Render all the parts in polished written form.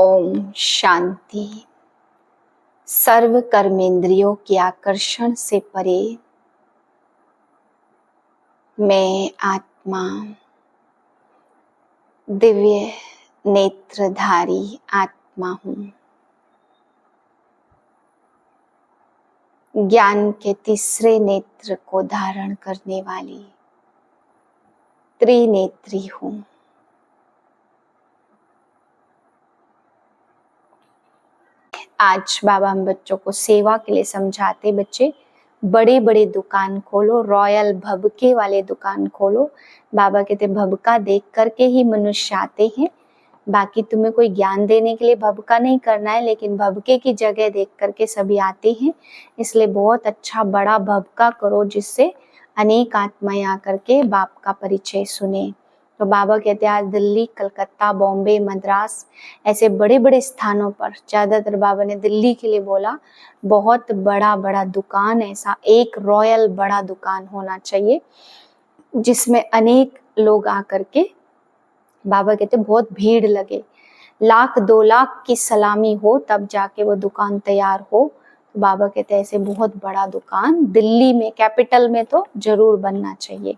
ओम शांति। सर्व कर्मेंद्रियों के आकर्षण से परे मैं आत्मा, दिव्य नेत्रधारी आत्मा हूँ। ज्ञान के तीसरे नेत्र को धारण करने वाली त्रिनेत्री हूँ। आज बाबा हम बच्चों को सेवा के लिए समझाते, बच्चे बड़े बड़े दुकान खोलो, रॉयल भबके वाले दुकान खोलो। बाबा कहते भबका देख करके ही मनुष्य आते हैं, बाकी तुम्हें कोई ज्ञान देने के लिए भबका नहीं करना है, लेकिन भबके की जगह देख करके सभी आते हैं। इसलिए बहुत अच्छा बड़ा भबका करो जिससे अनेक आत्माएं आकर के बाप का परिचय सुने। तो बाबा कहते हैं आज दिल्ली, कलकत्ता, बॉम्बे, मद्रास ऐसे बड़े बड़े स्थानों पर, ज़्यादातर बाबा ने दिल्ली के लिए बोला, बहुत बड़ा बड़ा दुकान, ऐसा एक रॉयल बड़ा दुकान होना चाहिए जिसमें अनेक लोग आकर के, बाबा कहते बहुत भीड़ लगे, 1,00,000-2,00,000 की सलामी हो तब जाके वो दुकान तैयार हो। तो बाबा कहते ऐसे बहुत बड़ा दुकान दिल्ली में, कैपिटल में तो जरूर बनना चाहिए।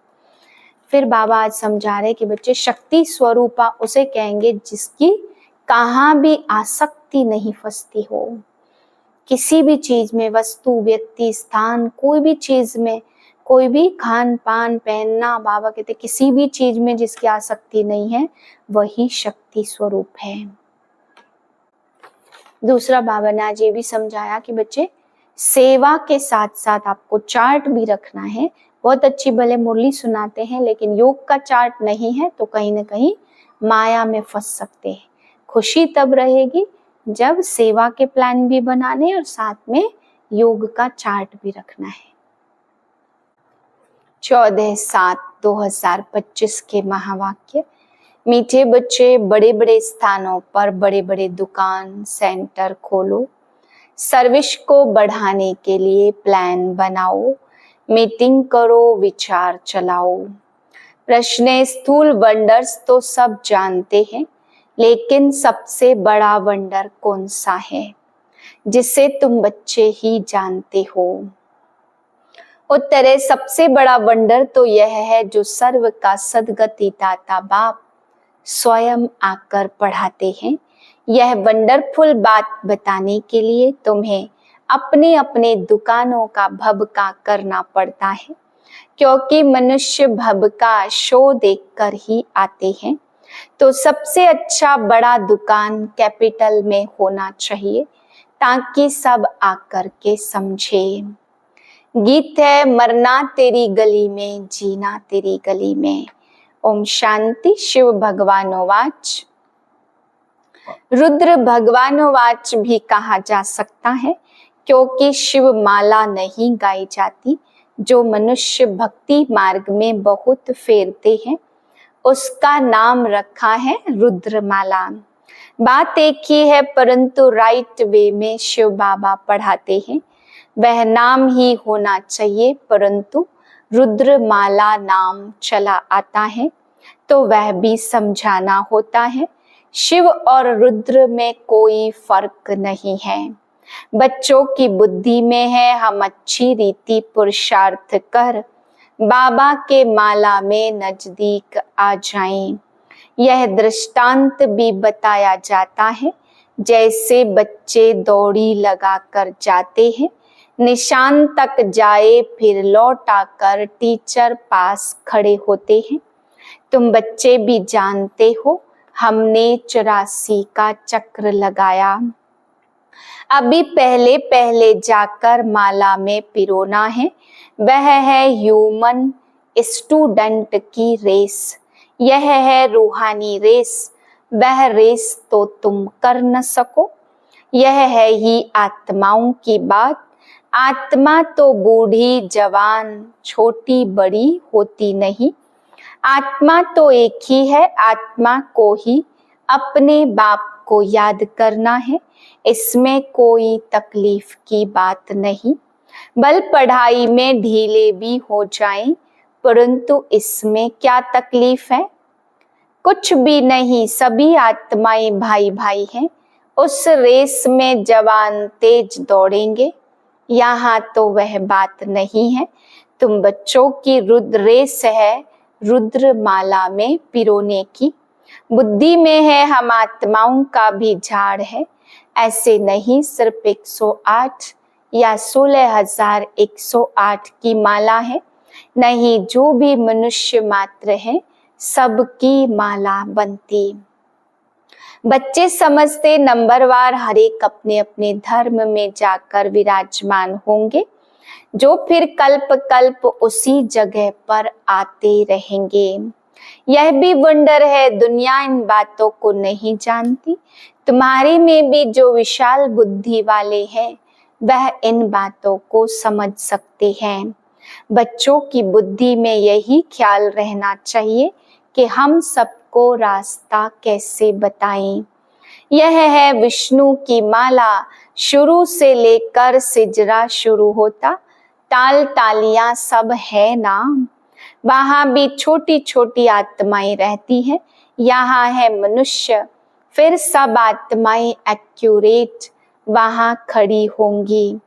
फिर बाबा आज समझा रहे कि बच्चे शक्ति स्वरूपा उसे कहेंगे जिसकी कहाँ भी आसक्ति नहीं फंसती हो। किसी भी चीज में, वस्तु, व्यक्ति, स्थान, कोई भी चीज में, कोई भी खान पान, पहनना, बाबा कहते किसी भी चीज में जिसकी आसक्ति नहीं है वही शक्ति स्वरूप है। दूसरा बाबा ने आज ये भी समझाया कि बच्चे सेवा के साथ साथ आपको चार्ट भी रखना है। बहुत अच्छी भले मुरली सुनाते हैं, लेकिन योग का चार्ट नहीं है तो कहीं ना कहीं माया में फंस सकते हैं। खुशी तब रहेगी जब सेवा के प्लान भी बनाने और साथ में योग का चार्ट भी रखना है। 14/7/2025 के महावाक्य। मीठे बच्चे बड़े बड़े स्थानों पर बड़े बड़े दुकान, सेंटर खोलो। सर्विस को बढ़ाने के लिए प्लान बनाओ, मीटिंग करो, विचार चलाओ। प्रश्न स्थूल वंडर्स तो सब जानते हैं, लेकिन सबसे बड़ा वंडर कौन सा है जिसे तुम बच्चे ही जानते हो? उत्तर है सबसे बड़ा वंडर तो यह है जो सर्व का सदगति दाता बाप स्वयं आकर पढ़ाते हैं। यह वंडरफुल बात बताने के लिए तुम्हें अपने अपने दुकानों का भबका करना पड़ता है, क्योंकि मनुष्य भबका शो देखकर ही आते हैं। तो सबसे अच्छा बड़ा दुकान कैपिटल में होना चाहिए ताकि सब आकर के समझे। गीत है मरना तेरी गली में, जीना तेरी गली में। ओम शांति। शिव भगवानोवाच। रुद्र भगवानोवाच भी कहा जा सकता है, क्योंकि शिव माला नहीं गाई जाती। जो मनुष्य भक्ति मार्ग में बहुत फेरते हैं उसका नाम रखा है रुद्रमाला। बात एक ही है, परंतु राइट वे में शिव बाबा पढ़ाते हैं। वह नाम ही होना चाहिए, परंतु रुद्रमाला नाम चला आता है तो वह भी समझाना होता है। शिव और रुद्र में कोई फर्क नहीं है, बच्चों की बुद्धि में है। हम अच्छी रीति पुरुषार्थ कर बाबा के माला में नजदीक आ जाएं। यह दृष्टांत भी बताया जाता है, जैसे बच्चे दौड़ी लगा कर जाते हैं, निशान तक जाए फिर लौट आकर टीचर पास खड़े होते हैं। तुम बच्चे भी जानते हो हमने 84 का चक्र लगाया। अभी पहले पहले जाकर माला में पिरोना है। वह है ह्यूमन स्टूडेंट की रेस, यह है रूहानी रेस। वह रेस तो तुम कर न सको। यह है ही आत्माओं की बात। आत्मा तो बूढ़ी जवान छोटी बड़ी होती नहीं। आत्मा तो एक ही है। आत्मा को ही अपने बाप को याद करना है। इसमें कोई तकलीफ की बात नहीं। बल पढ़ाई में ढीले भी हो जाएं, परंतु इसमें क्या तकलीफ है? कुछ भी नहीं, सभी आत्माएं भाई भाई हैं। उस रेस में जवान तेज दौड़ेंगे, यहाँ तो वह बात नहीं है। तुम बच्चों की रुद्र रेस है रुद्र माला में पिरोने की। बुद्धि में है हम आत्माओं का भी झाड़ है, ऐसे नहीं सिर्फ 108 या 16,108 की माला है। नहीं, जो भी मनुष्य मात्र है सबकी माला बनती। बच्चे समझते नंबरवार हर एक अपने अपने धर्म में जाकर विराजमान होंगे, जो फिर कल्प कल्प उसी जगह पर आते रहेंगे। यह भी वंडर है, दुनिया इन बातों को नहीं जानती। तुम्हारे में भी जो विशाल बुद्धि वाले हैं वह इन बातों को समझ सकते हैं। बच्चों की बुद्धि में यही ख्याल रहना चाहिए कि हम सबको रास्ता कैसे बताएं। यह है विष्णु की माला, शुरू से लेकर सिजरा शुरू होता, ताल तालियां सब है नाम। वहां भी छोटी छोटी आत्माएं रहती हैं, यहाँ है मनुष्य, फिर सब आत्माएं एक्यूरेट वहां खड़ी होंगी।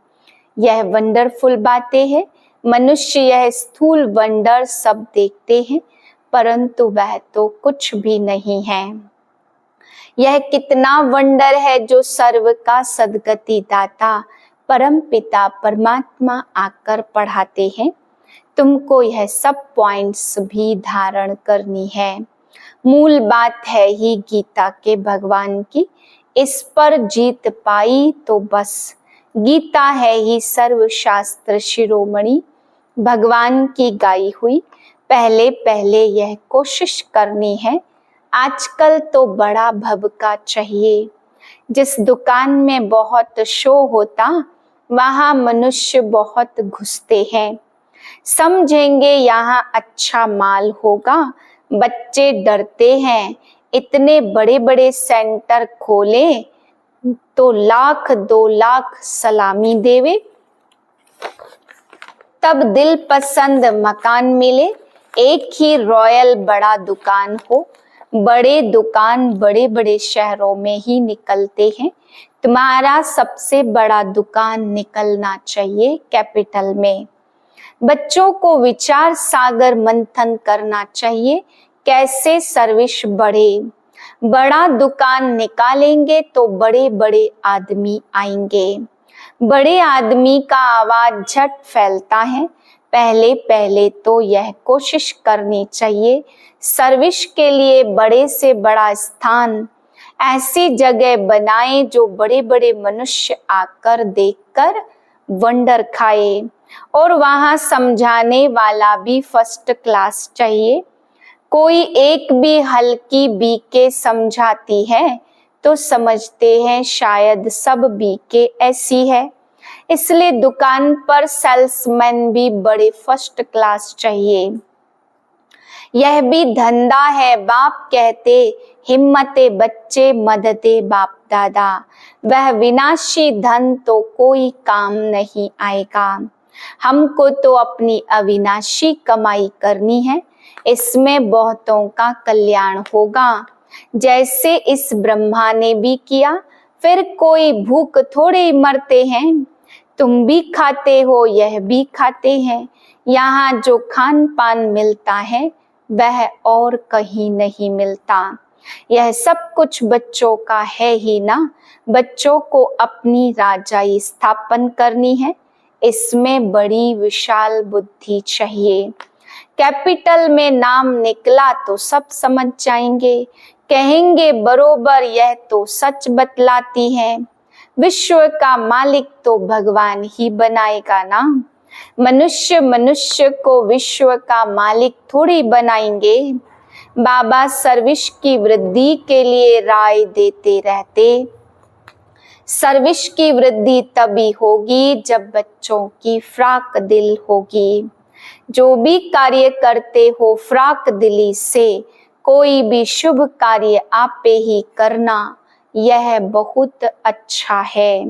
यह वंडरफुल बातें हैं। मनुष्य यह स्थूल वंडर सब देखते हैं, परंतु वह तो कुछ भी नहीं है। यह कितना वंडर है जो सर्व का सद्गति दाता परम पिता परमात्मा आकर पढ़ाते हैं। तुमको यह सब पॉइंट्स भी धारण करनी है। मूल बात है ही गीता के भगवान की, इस पर जीत पाई तो बस। गीता है ही सर्वशास्त्र शिरोमणि, भगवान की गाई हुई। पहले पहले यह कोशिश करनी है, आजकल तो बड़ा भभका चाहिए। जिस दुकान में बहुत शो होता वहां मनुष्य बहुत घुसते हैं, समझेंगे यहाँ अच्छा माल होगा। बच्चे डरते हैं, इतने बड़े बड़े सेंटर खोले तो 1,00,000-2,00,000 सलामी देवे, तब दिल पसंद मकान मिले। एक ही रॉयल बड़ा दुकान हो। बड़े दुकान बड़े बड़े शहरों में ही निकलते हैं। तुम्हारा सबसे बड़ा दुकान निकलना चाहिए कैपिटल में। बच्चों को विचार सागर मंथन करना चाहिए, कैसे सर्विस बढ़े। बड़ा दुकान निकालेंगे तो बड़े बड़े आदमी आएंगे। बड़े आदमी का आवाज झट फैलता है। पहले पहले तो यह कोशिश करनी चाहिए, सर्विस के लिए बड़े से बड़ा स्थान, ऐसी जगह बनाए जो बड़े बड़े मनुष्य आकर देखकर वंडर खाए। और वहां समझाने वाला भी फर्स्ट क्लास चाहिए। कोई एक भी हल्की बीके समझाती है तो समझते हैं शायद सब बीके ऐसी है। इसलिए दुकान पर सेल्समैन भी बड़े फर्स्ट क्लास चाहिए। यह भी धंधा है, बाप कहते हिम्मते बच्चे मददे बाप दादा। वह विनाशी धन तो कोई काम नहीं आएगा। हमको तो अपनी अविनाशी कमाई करनी है, इसमें बहुतों का कल्याण होगा। जैसे इस ब्रह्मा ने भी किया, फिर कोई भूख थोड़े मरते हैं। तुम भी खाते हो, यह भी खाते हैं। यहाँ जो खान पान मिलता है वह और कहीं नहीं मिलता। यह सब कुछ बच्चों का है ही ना। बच्चों को अपनी राजाई स्थापन करनी है, इसमें बड़ी विशाल बुद्धि चाहिए। कैपिटल में नाम निकला तो सब समझ जाएंगे, कहेंगे बरोबर यह तो सच बतलाती है। विश्व का मालिक तो भगवान ही बनाएगा ना। मनुष्य मनुष्य को विश्व का मालिक थोड़ी बनाएंगे। बाबा सर्विस की वृद्धि के लिए राय देते रहते। सर्विस की वृद्धि तभी होगी जब बच्चों की फ्राक दिल होगी। जो भी कार्य करते हो फ्राक दिली से, कोई भी शुभ कार्य आपे ही करना, यह बहुत अच्छा है।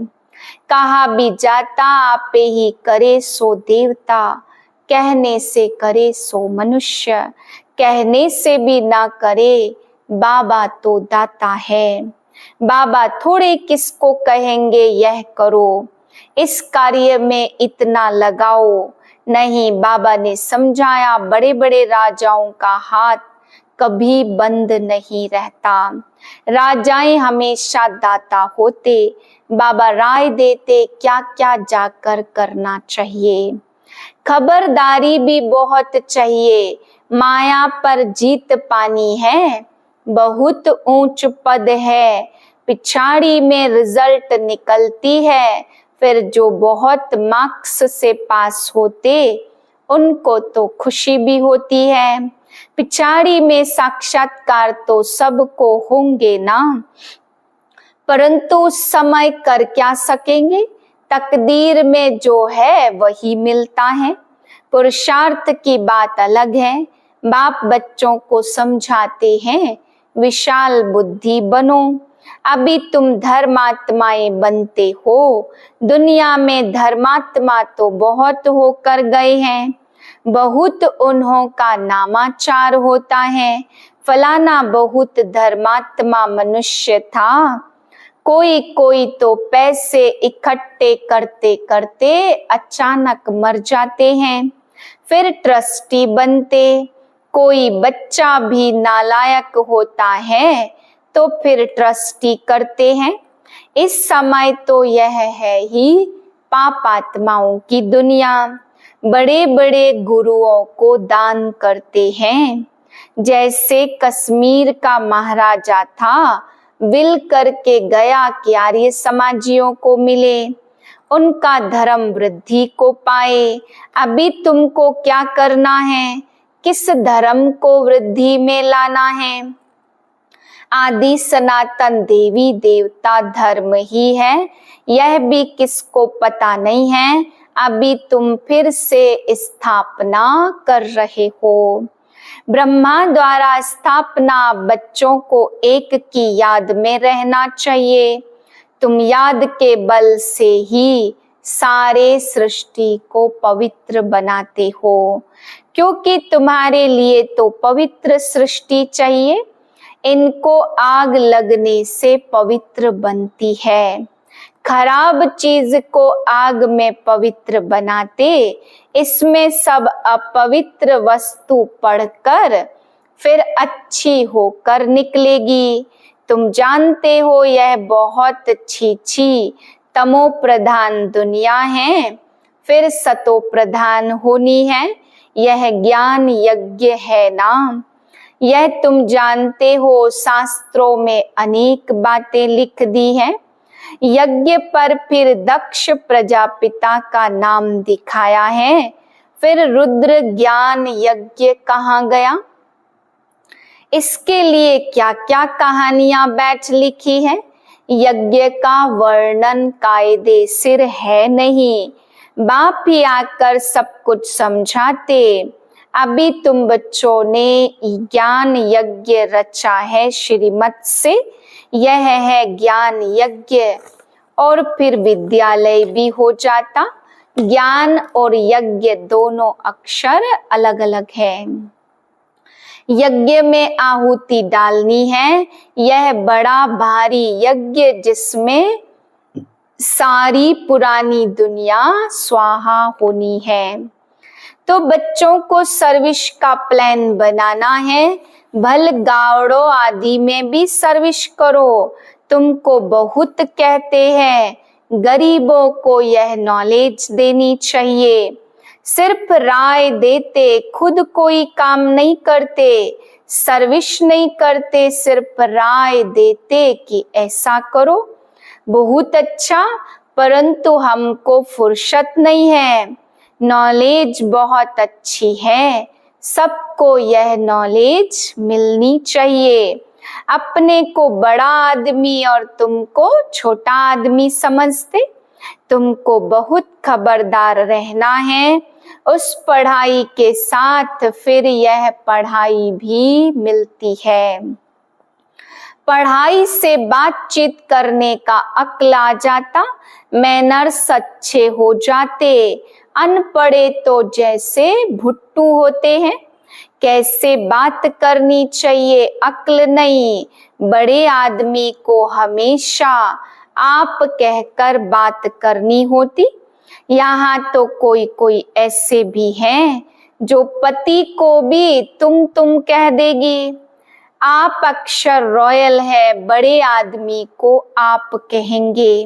कहा भी जाता आपे ही करे सो देवता, कहने से करे सो मनुष्य, कहने से भी ना करे बाबा तो दाता है। बाबा थोड़े किसको कहेंगे यह करो, इस कार्य में इतना लगाओ। नहीं, बाबा ने समझाया बड़े बड़े राजाओं का हाथ कभी बंद नहीं रहता। राजाएं हमेशा दाता होते। बाबा राय देते क्या क्या जाकर करना चाहिए। खबरदारी भी बहुत चाहिए, माया पर जीत पानी है, बहुत ऊंच पद है, पिछाड़ी में रिजल्ट निकलती है। फिर जो बहुत मार्क्स से पास होते उनको तो खुशी भी होती है, पिछाड़ी में साक्षात्कार तो सबको होंगे ना, परंतु उस समय कर क्या सकेंगे। तकदीर में जो है वही मिलता है। पुरुषार्थ की बात अलग है। बाप बच्चों को समझाते हैं विशाल बुद्धि बनो। अभी तुम धर्मात्माएं बनते हो। दुनिया में धर्मात्मा तो बहुत होकर गए हैं, बहुत उन्हों का नामाचार होता है। फलाना बहुत धर्मात्मा मनुष्य था। कोई कोई तो पैसे इकट्ठे करते करते अचानक मर जाते हैं, फिर ट्रस्टी बनते। कोई बच्चा भी नालायक होता है तो फिर ट्रस्टी करते हैं। इस समय तो यह है ही पापात्माओं की दुनिया। बड़े बड़े गुरुओं को दान करते हैं। जैसे कश्मीर का महाराजा था, विल करके गया कि आर्य समाजियों को मिले, उनका धर्म वृद्धि को पाए। अभी तुमको क्या करना है, किस धर्म को वृद्धि में लाना है। आदि सनातन देवी देवता धर्म ही है, यह भी किसको पता नहीं है। अभी तुम फिर से स्थापना कर रहे हो। ब्रह्मा द्वारा स्थापना। बच्चों को एक की याद में रहना चाहिए। तुम याद के बल से ही सारे सृष्टि को पवित्र बनाते हो, क्योंकि तुम्हारे लिए तो पवित्र सृष्टि चाहिए। इनको आग लगने से पवित्र बनती है। खराब चीज को आग में पवित्र बनाते, इसमें सब अपवित्र वस्तु पढ़कर फिर अच्छी होकर निकलेगी। तुम जानते हो यह बहुत छी तमो प्रधान दुनिया है, फिर सतो प्रधान होनी है। यह ज्ञान यज्ञ है ना, यह तुम जानते हो। शास्त्रों में अनेक बातें लिख दी हैं। यज्ञ पर फिर दक्ष प्रजापिता का नाम दिखाया है। फिर रुद्र ज्ञान यज्ञ कहाँ गया। इसके लिए क्या क्या कहानियां बैठ लिखी है। यज्ञ का वर्णन कायदे सिर है नहीं, बाप ही आकर सब कुछ समझाते। अभी तुम बच्चों ने ज्ञान यज्ञ रचा है श्रीमत से, यह है ज्ञान यज्ञ। और फिर विद्यालय भी हो जाता। ज्ञान और यज्ञ दोनों अक्षर अलग अलग है। यज्ञ में आहुति डालनी है, यह बड़ा भारी यज्ञ जिसमें सारी पुरानी दुनिया स्वाहा होनी है। तो बच्चों को सर्विस का प्लान बनाना है। भल गावड़ो आदि में भी सर्विस करो। तुमको बहुत कहते हैं, गरीबों को यह नॉलेज देनी चाहिए। सिर्फ राय देते, खुद कोई काम नहीं करते, सर्विस नहीं करते, सिर्फ राय देते कि ऐसा करो, बहुत अच्छा, परंतु हमको फुर्सत नहीं है। नॉलेज बहुत अच्छी है, सबको यह नॉलेज मिलनी चाहिए। अपने को बड़ा आदमी और तुमको छोटा आदमी समझते। तुमको बहुत खबरदार रहना है। उस पढ़ाई के साथ फिर यह पढ़ाई भी मिलती है। पढ़ाई से बातचीत करने का अक्ल आ जाता, मैनर्स अच्छे हो जाते। अनपढ़े तो जैसे भुट्टू होते हैं, कैसे बात करनी चाहिए अक्ल नहीं, बड़े आदमी को हमेशा आप कहकर बात करनी होती। यहाँ तो कोई कोई ऐसे भी हैं जो पति को भी तुम कह देगी। आप अक्षर रॉयल है, बड़े आदमी को आप कहेंगे।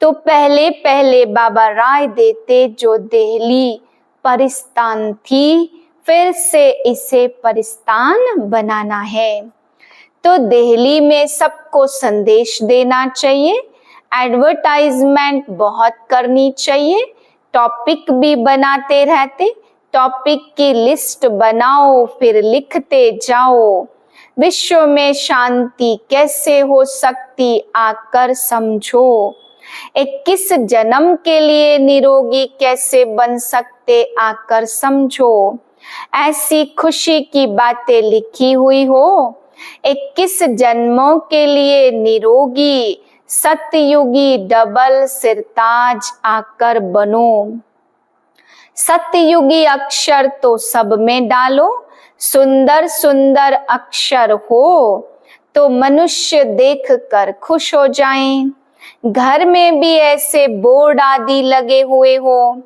तो पहले पहले बाबा राय देते जो देहली परिस्तान थी, फिर से इसे परिस्तान बनाना है। तो दिल्ली में सबको संदेश देना चाहिए, एडवर्टाइजमेंट बहुत करनी चाहिए, टॉपिक भी बनाते रहते, टॉपिक की लिस्ट बनाओ फिर लिखते जाओ। विश्व में शांति कैसे हो सकती आकर समझो। 21 जन्म के लिए निरोगी कैसे बन सकते आकर समझो। ऐसी खुशी की बातें लिखी हुई हो, 21 जन्मों के लिए निरोगी सतयुगी डबल सिरताज आकर बनो। सतयुगी अक्षर तो सब में डालो, सुंदर सुंदर अक्षर हो तो मनुष्य देखकर खुश हो जाएं। घर में भी ऐसे बोर्ड आदि लगे हुए हो,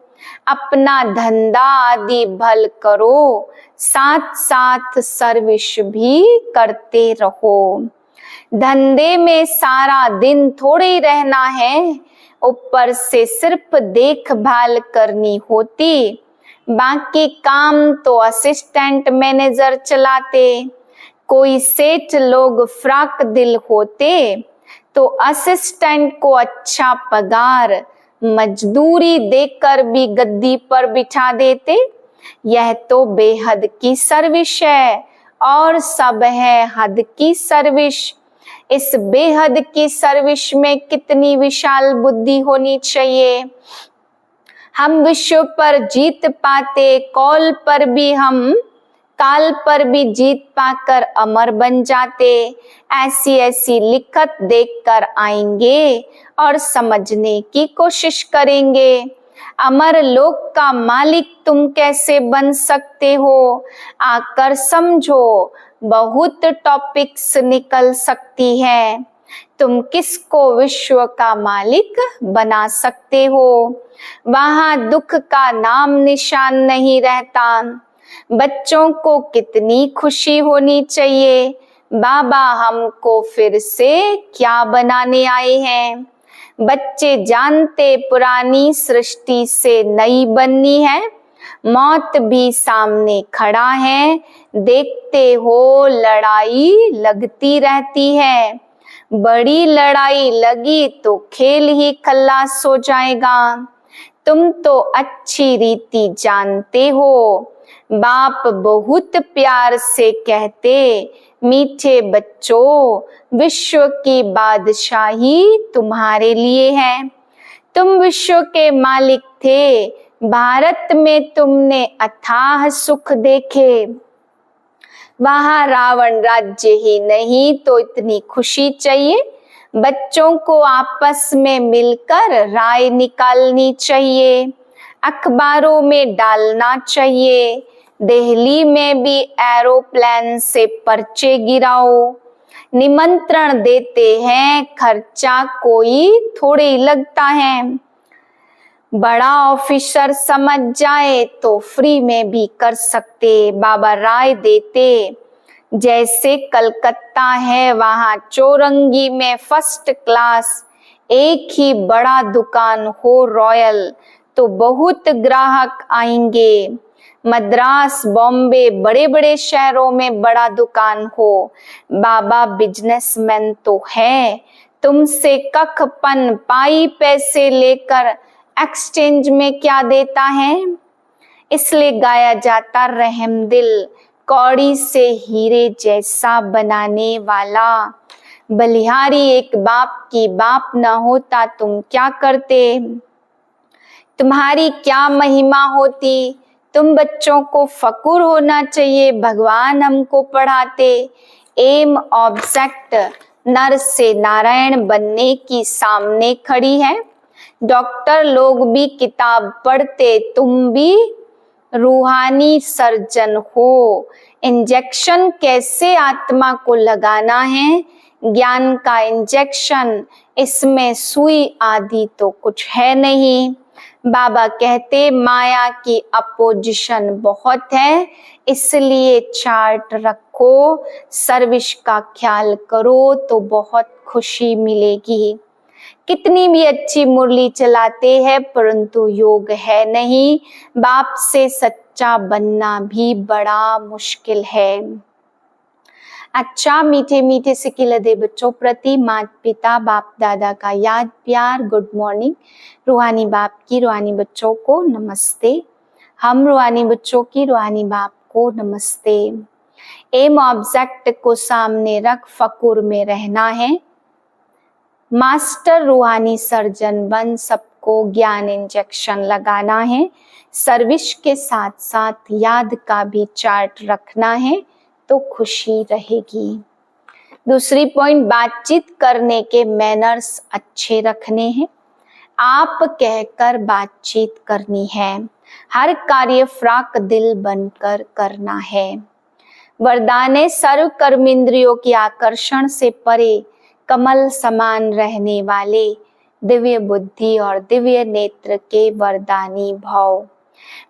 अपना धंधा आदि भल करो, साथ साथ सर्विस भी करते रहो। धंधे में सारा दिन थोड़े रहना है, ऊपर से सिर्फ देखभाल करनी होती, बाकी काम तो असिस्टेंट मैनेजर चलाते। कोई सेठ लोग फ्राक दिल होते तो असिस्टेंट को अच्छा पगार मजदूरी देकर भी गद्दी पर बिठा देते। यह तो बेहद की सर्विस है और सब है हद की सर्विस। इस बेहद की सर्विस में कितनी विशाल बुद्धि होनी चाहिए। हम विश्व पर जीत पाते, कॉल पर भी हम काल पर भी जीत पाकर अमर बन जाते। ऐसी ऐसी लिखत देखकर आएंगे और समझने की कोशिश करेंगे। अमर लोक का मालिक तुम कैसे बन सकते हो, आकर समझो। बहुत टॉपिक्स निकल सकती है, तुम किसको विश्व का मालिक बना सकते हो। वहां दुख का नाम निशान नहीं रहता। बच्चों को कितनी खुशी होनी चाहिए, बाबा हमको फिर से क्या बनाने आए हैं। बच्चे जानते पुरानी सृष्टि से नई बननी है, मौत भी सामने खड़ा है, देखते हो लड़ाई लगती रहती है। बड़ी लड़ाई लगी तो खेल ही खल्लास हो जाएगा। तुम तो अच्छी रीति जानते हो, बाप बहुत प्यार से कहते, मीठे बच्चों विश्व की बादशाही तुम्हारे लिए है। तुम विश्व के मालिक थे, भारत में तुमने अथाह सुख देखे। वहां रावण राज्य ही नहीं तो इतनी खुशी चाहिए। बच्चों को आपस में मिलकर राय निकालनी चाहिए, अखबारों में डालना चाहिए। दिल्ली में भी एरोप्लेन से पर्चे गिराओ, निमंत्रण देते हैं, खर्चा कोई थोड़ी लगता है। बड़ा ऑफिसर समझ जाए तो फ्री में भी कर सकते। बाबा राय देते जैसे कलकत्ता है, वहां चौरंगी में फर्स्ट क्लास एक ही बड़ा दुकान हो रॉयल तो बहुत ग्राहक आएंगे। मद्रास, बॉम्बे, बड़े बड़े शहरों में बड़ा दुकान हो। बाबा बिजनेसमैन तो है, तुमसे कखपन पाई पैसे लेकर एक्सचेंज में क्या देता है। इसलिए गाया जाता रहम दिल, कौड़ी से हीरे जैसा बनाने वाला। बलिहारी एक बाप की बाप न होता तुम क्या करते, तुम्हारी क्या महिमा होती। तुम बच्चों को फकुर होना चाहिए, भगवान हमको पढ़ाते। एम ऑब्जेक्ट नर से नारायण बनने की सामने खड़ी है। डॉक्टर लोग भी किताब पढ़ते, तुम भी रूहानी सर्जन हो। इंजेक्शन कैसे आत्मा को लगाना है? ज्ञान का इंजेक्शन, इसमें सुई आदि तो कुछ है नहीं। बाबा कहते माया की अपोजिशन बहुत है, इसलिए चार्ट रखो, सर्विस का ख्याल करो तो बहुत खुशी मिलेगी। कितनी भी अच्छी मुरली चलाते हैं परंतु योग है नहीं, बाप से सच्चा बनना भी बड़ा मुश्किल है। अच्छा मीठे मीठे सिकिलदे बच्चों प्रति माता पिता बाप दादा का याद प्यार गुड मॉर्निंग। रूहानी बाप की रूहानी बच्चों को नमस्ते। हम रूहानी बच्चों की रूहानी बाप को नमस्ते। एम ऑब्जेक्ट को सामने रख फकुर में रहना है। मास्टर रूहानी सर्जन बन सबको ज्ञान इंजेक्शन लगाना है। सर्विस के साथ साथ याद का भी चार्ट रखना है तो खुशी रहेगी। दूसरी पॉइंट, बातचीत करने के मैनर्स अच्छे रखने हैं। आप कहकर बातचीत करनी है। हर कार्य फ्राक दिल बनकर करना है। वरदान सर्व कर्मेंद्रियों की आकर्षण से परे कमल समान रहने वाले दिव्य बुद्धि और दिव्य नेत्र के वरदानी भव।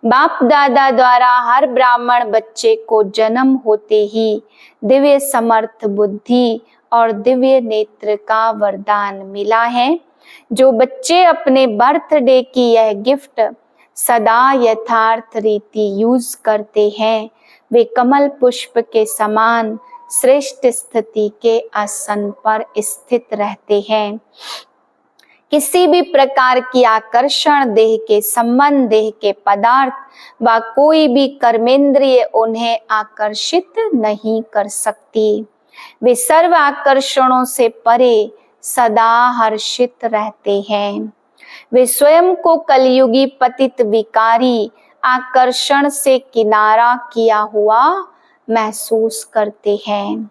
बाप दादा द्वारा हर ब्राह्मण बच्चे को जन्म होते ही दिव्य समर्थ बुद्धि और दिव्य नेत्र का वरदान मिला है। जो बच्चे अपने बर्थडे की यह गिफ्ट सदा यथार्थ रीति यूज करते हैं, वे कमल पुष्प के समान श्रेष्ठ स्थिति के आसन पर स्थित रहते हैं। किसी भी प्रकार की आकर्षण, देह के संबंध, देह के पदार्थ व कोई भी कर्मेंद्रिय उन्हें आकर्षित नहीं कर सकती। वे सर्व आकर्षणों से परे सदा हर्षित रहते हैं। वे स्वयं को कलयुगी पतित विकारी आकर्षण से किनारा किया हुआ महसूस करते हैं।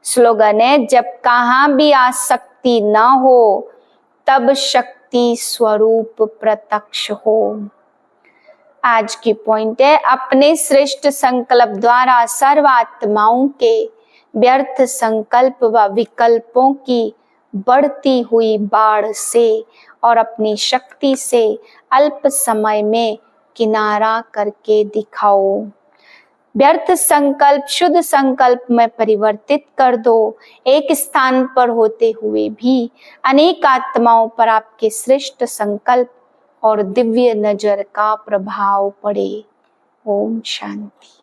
स्लोगन है, जब कहाँ भी आसक्ति न हो तब शक्ति स्वरूप प्रत्यक्ष हो। आज की पॉइंट है, अपने श्रेष्ठ संकल्प द्वारा सर्व आत्माओं के व्यर्थ संकल्प व विकल्पों की बढ़ती हुई बाढ़ से और अपनी शक्ति से अल्प समय में किनारा करके दिखाओ। व्यर्थ संकल्प शुद्ध संकल्प में परिवर्तित कर दो। एक स्थान पर होते हुए भी अनेक आत्माओं पर आपके श्रेष्ठ संकल्प और दिव्य नजर का प्रभाव पड़े। ओम शांति।